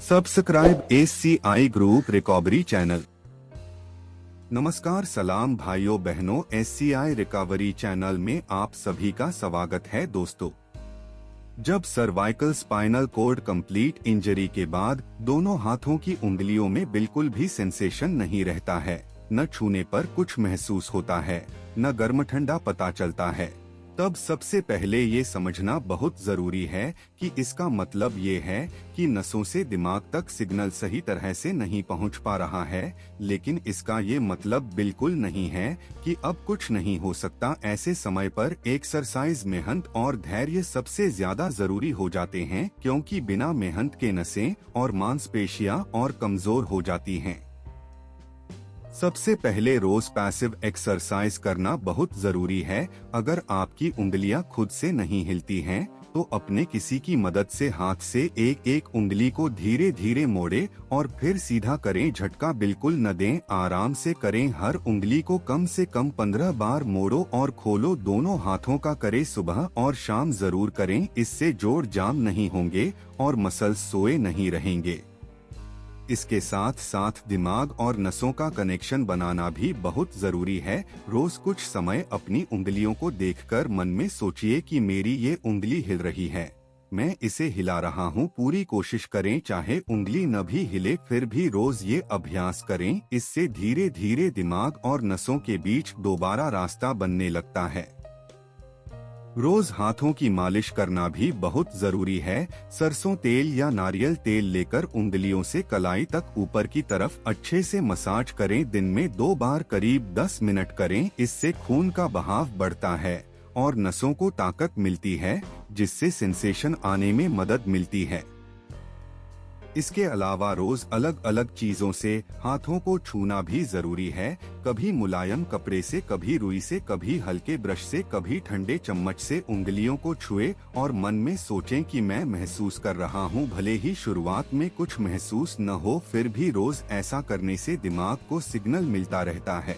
Subscribe SCI group recovery channel. नमस्कार, सलाम भाइयों बहनों, SCI रिकवरी चैनल में आप सभी का स्वागत है। दोस्तों, जब cervical spinal code complete injury के बाद दोनों हाथों की उंगलियों में बिल्कुल भी सेंसेशन नहीं रहता है, न छूने पर कुछ महसूस होता है, न गर्म ठंडा पता चलता है, तब सबसे पहले ये समझना बहुत जरूरी है कि इसका मतलब ये है कि नसों से दिमाग तक सिग्नल सही तरह से नहीं पहुंच पा रहा है। लेकिन इसका ये मतलब बिल्कुल नहीं है कि अब कुछ नहीं हो सकता। ऐसे समय पर एक्सरसाइज, मेहनत और धैर्य सबसे ज्यादा जरूरी हो जाते हैं, क्योंकि बिना मेहनत के नसें और मांसपेशियां और कमजोर हो जाती हैं। सबसे पहले रोज पैसिव एक्सरसाइज करना बहुत जरूरी है। अगर आपकी उंगलियां खुद से नहीं हिलती हैं, तो अपने किसी की मदद से हाथ से एक एक उंगली को धीरे धीरे मोड़े और फिर सीधा करें। झटका बिल्कुल न दें, आराम से करें। हर उंगली को कम से कम 15 बार मोड़ो और खोलो। दोनों हाथों का करें, सुबह और शाम जरूर करें। इससे जोड़ जाम नहीं होंगे और मसल्स सोए नहीं रहेंगे। इसके साथ साथ दिमाग और नसों का कनेक्शन बनाना भी बहुत जरूरी है। रोज कुछ समय अपनी उंगलियों को देखकर मन में सोचिए कि मेरी ये उंगली हिल रही है, मैं इसे हिला रहा हूँ। पूरी कोशिश करें, चाहे उंगली न भी हिले फिर भी रोज ये अभ्यास करें। इससे धीरे धीरे दिमाग और नसों के बीच दोबारा रास्ता बनने लगता है। रोज हाथों की मालिश करना भी बहुत जरूरी है। सरसों तेल या नारियल तेल लेकर उंगलियों से कलाई तक ऊपर की तरफ अच्छे से मसाज करें। दिन में 2 बार करीब 10 मिनट करें। इससे खून का बहाव बढ़ता है और नसों को ताकत मिलती है, जिससे सेंसेशन आने में मदद मिलती है। इसके अलावा रोज अलग अलग चीजों से हाथों को छूना भी जरूरी है। कभी मुलायम कपड़े से, कभी रुई से, कभी हल्के ब्रश से, कभी ठंडे चम्मच से उंगलियों को छुए और मन में सोचें कि मैं महसूस कर रहा हूं। भले ही शुरुआत में कुछ महसूस न हो, फिर भी रोज ऐसा करने से दिमाग को सिग्नल मिलता रहता है।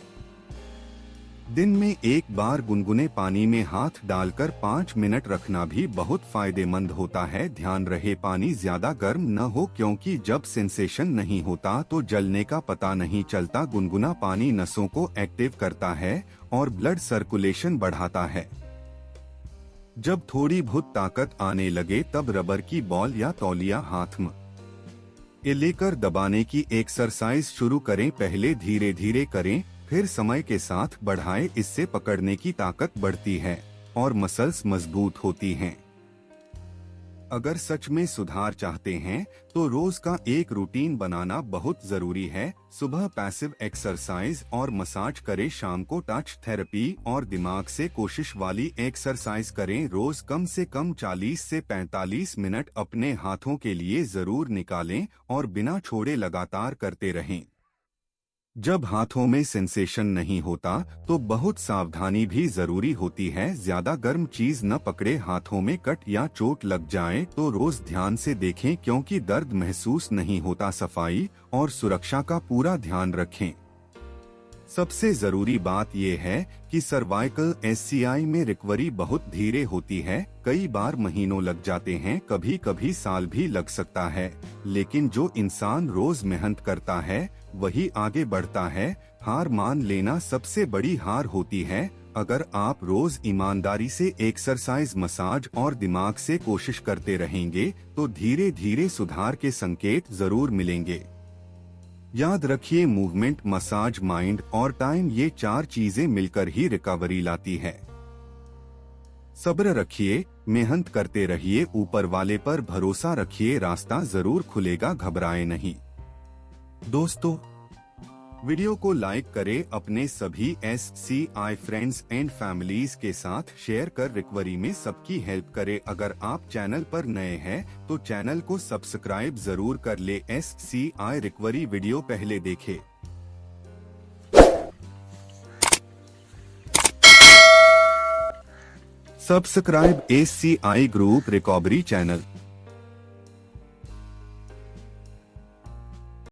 दिन में एक बार गुनगुने पानी में हाथ डालकर 5 मिनट रखना भी बहुत फायदेमंद होता है। ध्यान रहे, पानी ज्यादा गर्म न हो, क्योंकि जब सेंसेशन नहीं होता तो जलने का पता नहीं चलता। गुनगुना पानी नसों को एक्टिव करता है और ब्लड सर्कुलेशन बढ़ाता है। जब थोड़ी बहुत ताकत आने लगे, तब रबर की बॉल या तौलिया हाथ में लेकर दबाने की एक्सरसाइज शुरू करें। पहले धीरे धीरे करें, फिर समय के साथ बढ़ाएं। इससे पकड़ने की ताकत बढ़ती है और मसल्स मजबूत होती हैं। अगर सच में सुधार चाहते हैं तो रोज का एक रूटीन बनाना बहुत जरूरी है। सुबह पैसिव एक्सरसाइज और मसाज करें, शाम को टच थेरेपी और दिमाग से कोशिश वाली एक्सरसाइज करें। रोज कम से कम 40 से 45 मिनट अपने हाथों के लिए जरूर निकालें और बिना छोड़े लगातार करते रहें। जब हाथों में सेंसेशन नहीं होता तो बहुत सावधानी भी जरूरी होती है। ज्यादा गर्म चीज न पकड़े, हाथों में कट या चोट लग जाए तो रोज ध्यान से देखें, क्योंकि दर्द महसूस नहीं होता। सफाई और सुरक्षा का पूरा ध्यान रखें। सबसे जरूरी बात यह है कि सर्वाइकल SCI में रिकवरी बहुत धीरे होती है। कई बार महीनों लग जाते हैं, कभी कभी साल भी लग सकता है। लेकिन जो इंसान रोज मेहनत करता है वही आगे बढ़ता है। हार मान लेना सबसे बड़ी हार होती है। अगर आप रोज ईमानदारी से एक्सरसाइज, मसाज और दिमाग से कोशिश करते रहेंगे तो धीरे धीरे सुधार के संकेत जरूर मिलेंगे। याद रखिए, मूवमेंट, मसाज, माइंड और टाइम, ये 4 चीजें मिलकर ही रिकवरी लाती है। सब्र रखिए, मेहनत करते रहिए, ऊपर वाले पर भरोसा रखिए, रास्ता जरूर खुलेगा। घबराएं नहीं। दोस्तों, वीडियो को लाइक करें, अपने सभी SCI फ्रेंड्स एंड फैमिलीज के साथ शेयर कर रिकवरी में सबकी हेल्प करें। अगर आप चैनल पर नए हैं तो चैनल को सब्सक्राइब जरूर कर ले। SCI रिकवरी वीडियो पहले देखें। Subscribe SCI group recovery channel.